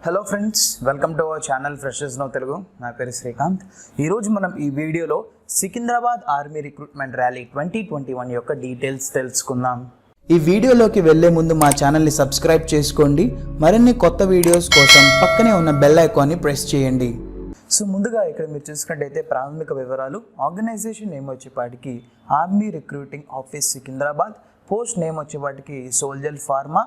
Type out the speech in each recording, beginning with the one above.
Hello friends, welcome to our channel freshers now Telugu. నా పేరు శ్రీకాంత్. ఈరోజు మనం ఈ వీడియోలో సికింద్రాబాద్ ఆర్మీ రిక్రూట్మెంట్ ర్యాలీ 2021 యొక్క డీటెయిల్స్ తెలుసుకుందాం. ఈ వీడియోలోకి వెళ్లే ముందు మా ఛానల్ని సబ్స్క్రైబ్ చేసుకోండి. మరిన్ని కొత్త వీడియోస్ కోసం పక్కనే ఉన్న బెల్ ఐకాన్ని ప్రెస్ చేయండి. సో ముందుగా ఇక్కడ మీరు చూసుకున్నట్టయితే ప్రాథమిక వివరాలు. ఆర్గనైజేషన్ నేమ్ వచ్చేపాటికి army recruiting office Secunderabad. Post name వచ్చేపాటికి సోల్జర్ ఫార్మా.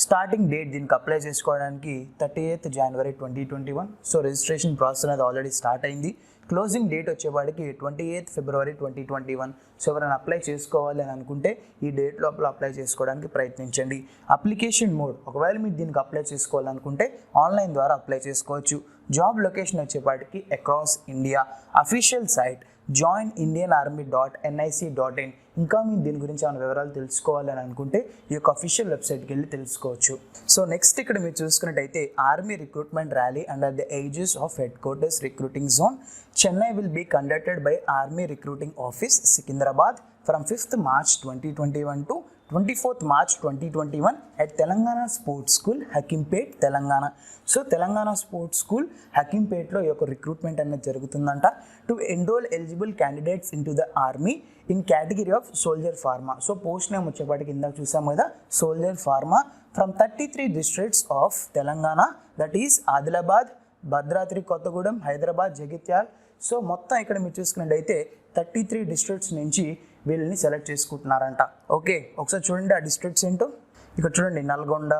స్టార్టింగ్ డేట్ దీనికి అప్లై చేసుకోవడానికి 30th January 2021. So registration process అనేది ఆల్రెడీ స్టార్ట్ అయింది. క్లోజింగ్ డేట్ వచ్చేవాడికి 28th February 2021. సో ఎవరైనా అప్లై చేసుకోవాలి అని అనుకుంటే ఈ డేట్ లోపల అప్లై చేసుకోవడానికి ప్రయత్నించండి. అప్లికేషన్ మోడ్, ఒకవేళ మీరు దీనికి అప్లై చేసుకోవాలనుకుంటే ఆన్లైన్ ద్వారా అప్లై చేసుకోవచ్చు. జాబ్ లొకేషన్ వచ్చేపాటికి across India. Official site joinIndianArmy.nic.in. ఇంకా మీరు దీని గురించి ఏమైనా వివరాలు తెలుసుకోవాలని అనుకుంటే ఈ యొక్క అఫీషియల్ వెబ్సైట్కి వెళ్ళి తెలుసుకోవచ్చు. సో నెక్స్ట్ ఇక్కడ మీరు చూసుకున్నట్టయితే army recruitment rally under the aegis of headquarters recruiting zone Chennai will be conducted by army recruiting office Secunderabad from 5th March 2021 to 24th March 2021 at Telangana Sports School, Hakimpet, Telangana. So Telangana sports school హకీంపేట్లో ఈ యొక్క recruitment అనేది జరుగుతుందంట. To enrol eligible candidates into the army in category of soldier pharma. So post name వచ్చేపాటికి ఇందాక చూసాం కదా, soldier pharma from 33 districts of Telangana, that is Adilabad, Bhadradri Kothagudem, Hyderabad, Jagtial. So మొత్తం ఇక్కడ మీరు చూసుకున్నట్టయితే 33 districts నుంచి వీళ్ళని సెలెక్ట్ చేసుకుంటున్నారంట. ఓకే, ఒకసారి చూడండి ఆ డిస్ట్రిక్ట్స్ ఏంటో. ఇక్కడ చూడండి, నల్గొండ,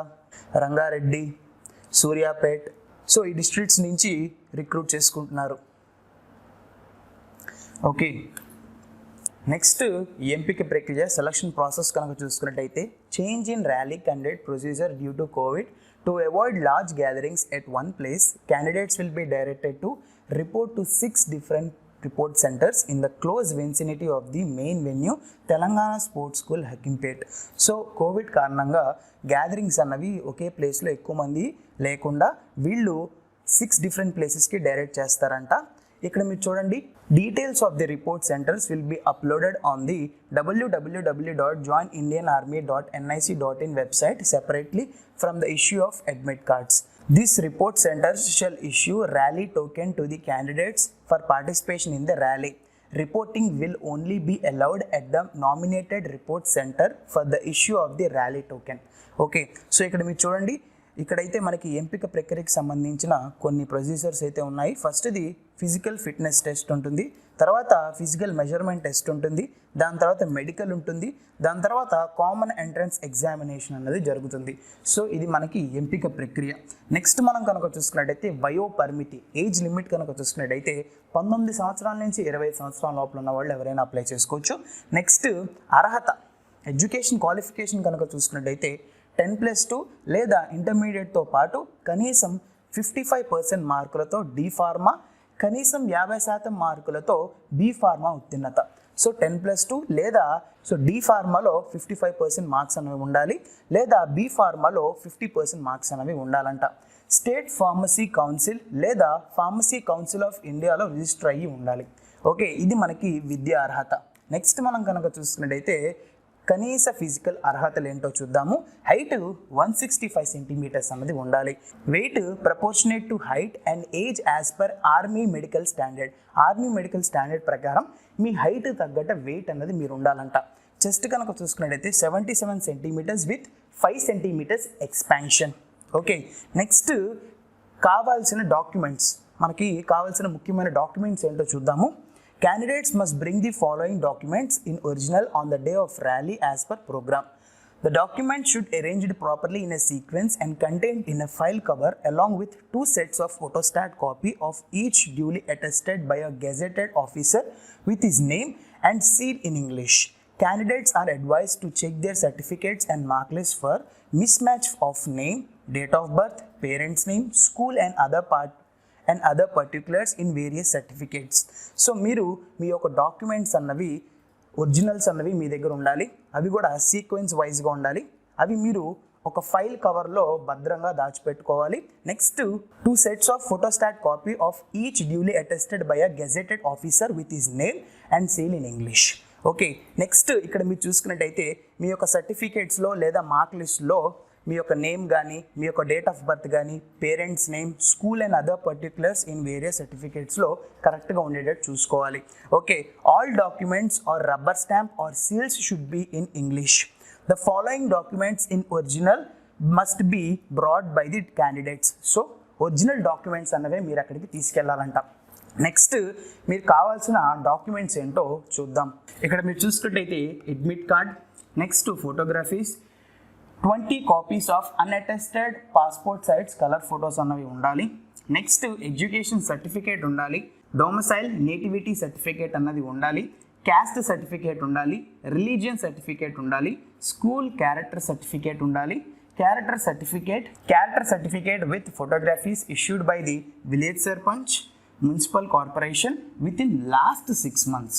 రంగారెడ్డి, సూర్యాపేట్. సో ఈ డిస్ట్రిక్ట్స్ నుంచి రిక్రూట్ చేసుకుంటున్నారు. ఓకే, నెక్స్ట్ ఎంపిక ప్రక్రియ సెలక్షన్ ప్రాసెస్ కనుక చూసుకున్నట్టయితే change in rally candidate procedure due to Covid. To avoid large gatherings at one place, candidates will be directed to report to 6 different report centers in the close vicinity of the main venue Telangana sports school Hakimpet. So Covid కారణంగా gatherings అన్నవి ఒకే ప్లేస్లో ఎక్కువ మంది లేకుండా వీళ్ళు 6 different ప్లేసెస్కి direct చేస్తారంట. ఇక్కడ మీరు చూడండి, details of the report centres will be uploaded on the www.joinIndianArmy.nic.in website separately from the issue of admit cards. These report centers shall issue rally token to the candidates for participation in the rally. Reporting will only be allowed at the nominated report center for the issue of the rally token. Okay, so ఇక్కడ మీరు చూడండి, ఇక్కడైతే మనకి ఎంపిక ప్రక్రియకి సంబంధించిన కొన్ని procedures అయితే ఉన్నాయి. ఫస్ట్ది ఫిజికల్ ఫిట్నెస్ టెస్ట్ ఉంటుంది, తర్వాత ఫిజికల్ మెజర్మెంట్ టెస్ట్ ఉంటుంది, దాని తర్వాత మెడికల్ ఉంటుంది, దాని తర్వాత కామన్ ఎంట్రన్స్ ఎగ్జామినేషన్ అన్నది జరుగుతుంది. సో ఇది మనకి ఎంపిక ప్రక్రియ. నెక్స్ట్ మనం కనుక చూసుకున్నట్టయితే వయో పరిమితి, ఏజ్ లిమిట్ కనుక చూసుకున్నట్టయితే 19 సంవత్సరాల నుంచి 25 సంవత్సరాల లోపల ఉన్న వాళ్ళు ఎవరైనా అప్లై చేసుకోవచ్చు. నెక్స్ట్ అర్హత, ఎడ్యుకేషన్ క్వాలిఫికేషన్ కనుక చూసుకున్నట్టయితే 10+2 లేదా ఇంటర్మీడియట్తో పాటు కనీసం 55% మార్కులతో డి ఫార్మా, కనీసం 50% మార్కులతో బి ఫార్మా ఉత్తీర్ణత. సో 10+2 లేదా డి ఫార్మాలో 55% మార్క్స్ అనేవి ఉండాలి, లేదా బి ఫార్మాలో 50% మార్క్స్ అనేవి ఉండాలంట. స్టేట్ ఫార్మసీ కౌన్సిల్ లేదా ఫార్మసీ కౌన్సిల్ ఆఫ్ ఇండియాలో రిజిస్టర్ అయ్యి ఉండాలి. ఓకే, ఇది మనకి విద్యా అర్హత. నెక్స్ట్ మనం కనుక చూసుకున్నట్టయితే కనీస ఫిజికల్ అర్హతలు ఏంటో చూద్దాము. హైట్ 165 centimeters అన్నది ఉండాలి. Weight proportionate to height and age as per army medical standard. Army medical standard ప్రకారం మీ హైట్ తగ్గట్టు వెయిట్ అన్నది మీరు ఉండాలంట. చెస్ట్ కనుక చూసుకున్నట్టయితే 77 centimeters with 5 centimeters expansion. Okay, next కావాల్సిన డాక్యుమెంట్స్, మనకి కావాల్సిన ముఖ్యమైన డాక్యుమెంట్స్ ఏంటో చూద్దాము. Candidates must bring the following documents in original on the day of rally as per program. The document should arranged properly in a sequence and contained in a file cover along with 2 sets of photostat copy of each duly attested by a gazetted officer with his name and seal in English. Candidates are advised to check their certificates and mark list for mismatch of name, date of birth, parents' name, school and other particulars in various certificates. So మీరు మీ యొక్క documents అన్నవి originals అన్నవి మీ దగ్గర ఉండాలి. అవి కూడా sequence వైజ్గా ఉండాలి. అవి మీరు ఒక ఫైల్ కవర్లో భద్రంగా దాచిపెట్టుకోవాలి. Next 2 sets of photostat copy of each duly attested by a gazetted officer with his name and seal in English. Okay, next ఇక్కడ మీరు చూసుకున్నట్టయితే మీ యొక్క సర్టిఫికేట్స్లో లేదా మార్క్ లిస్ట్లో మీ యొక్క నేమ్ కానీ మీ యొక్క డేట్ ఆఫ్ బర్త్ కానీ parents name school and other particulars in various సర్టిఫికేట్స్లో కరెక్ట్గా ఉండేటట్టు చూసుకోవాలి. Okay, all documents are rubber stamp or seals should be in English. The following documents in original must be brought by the candidates. So original documents అన్నవే మీరు అక్కడికి తీసుకెళ్లాలంట. Next మీకు కావాల్సిన documents ఏంటో చూద్దాం. ఇక్కడ మీరు చూసుకున్నట్టయితే admit card, next photographs, 20 copies of unattested passport size colour photos అన్నవి ఉండాలి. నెక్స్ట్ ఎడ్యుకేషన్ సర్టిఫికేట్ ఉండాలి, డొమిసైల్ నేటివిటీ సర్టిఫికేట్ అన్నది ఉండాలి, క్యాస్ట్ సర్టిఫికేట్ ఉండాలి, రిలీజియన్ సర్టిఫికేట్ ఉండాలి, స్కూల్ క్యారెక్టర్ సర్టిఫికేట్ ఉండాలి, character certificate with photographs issued by the village sarpanch municipal corporation within last 6 months.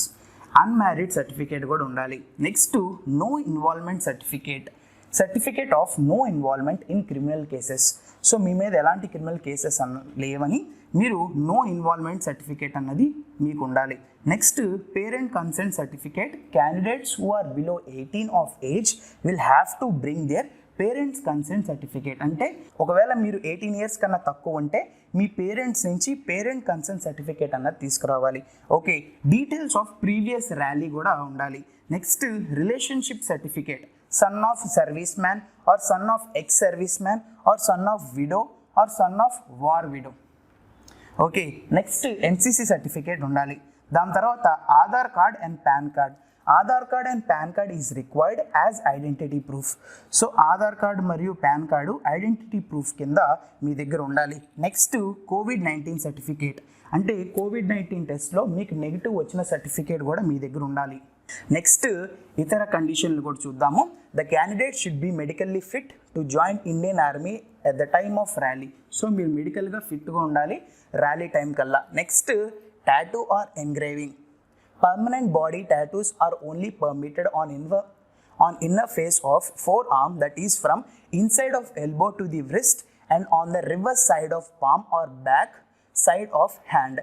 Unmarried certificate కూడా ఉండాలి. Next no involvement certificate of no involvement in criminal cases. So మీ మీద ఎలాంటి criminal cases లేవని మీరు no involvement certificate అన్నది మీకు ఉండాలి. Next parent consent certificate. Candidates who are below 18 of age will have to bring their parents consent certificate. అంటే ఒకవేళ మీరు 18 years కన్నా తక్కువ ఉంటే మీ పేరెంట్స్ నుంచి పేరెంట్ కన్సెంట్ సర్టిఫికేట్ అన్నది తీసుకురావాలి. Okay, details of previous rally కూడా ఉండాలి. Next relationship certificate, son of service man or son of ex service man or son of widow or son of war widow. Okay, next NCC certificate ఉండాలి. దాని తర్వాత Aadhaar card and pan card. Aadhaar card and pan card is required as identity proof. So Aadhaar card మరియు pan card identity proof కింద మీ దగ్గర ఉండాలి. Next COVID-19 certificate, అంటే COVID-19 టెస్ట్లో మీకు నెగిటివ్ వచ్చిన సర్టిఫికేట్ కూడా మీ దగ్గర ఉండాలి. నెక్స్ట్ ఇతర కండిషన్లు కూడా చూద్దాము. The candidate should be medically fit to join Indian army at the time of rally. So మీరు మెడికల్గా ఫిట్గా ఉండాలి ర్యాలీ టైం కల్లా. Next tattoo or engraving. Permanent body tattoos are only permitted on inner face of forearm, that is from inside of elbow to the wrist and on the reverse side of palm or back side of hand.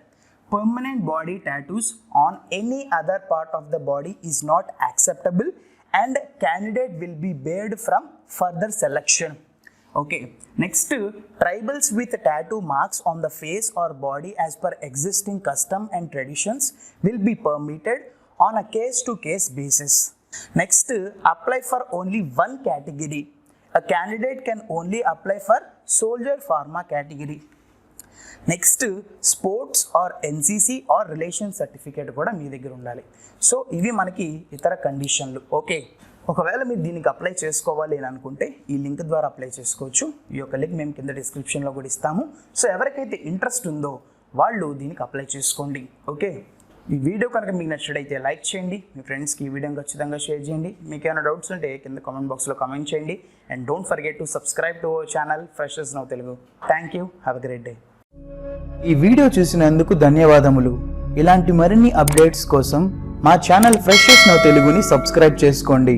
Permanent body tattoos on any other part of the body is not acceptable and candidate will be barred from further selection. Okay, next tribals with tattoo marks on the face or body as per existing custom and traditions will be permitted on a case to case basis. Next, apply for only one category. A candidate can only apply for soldier pharma category. Next sports or NCC or relation certificate కూడా మీ దగ్గర ఉండాలి. So ఇవి మనకి ఇతర కండిషన్లు. Okay, ఒకవేళ మీరు దీనికి అప్లై చేసుకోవాలి అని అనుకుంటే ఈ లింక్ ద్వారా అప్లై చేసుకోవచ్చు. ఈ యొక్క లింక్ మేము కింద డిస్క్రిప్షన్లో కూడా ఇస్తాము. సో ఎవరికైతే ఇంట్రెస్ట్ ఉందో వాళ్ళు దీనికి అప్లై చేసుకోండి. ఓకే, ఈ వీడియో కనుక మీకు నచ్చినట్లయితే లైక్ చేయండి, మీ ఫ్రెండ్స్కి ఈ వీడియోని ఖచ్చితంగా షేర్ చేయండి. మీకు ఏమైనా డౌట్స్ ఉంటే కింద కామెంట్ బాక్స్లో కామెంట్ చేయండి. And don't forget to subscribe to our channel freshers now Telugu. Thank you, have a great day. ఈ వీడియో చూసినందుకు ధన్యవాదములు. ఇలాంటి మరిన్ని అప్డేట్స్ కోసం మా ఛానల్ ఫ్రెషర్స్ నౌ తెలుగుని సబ్స్క్రైబ్ చేసుకోండి.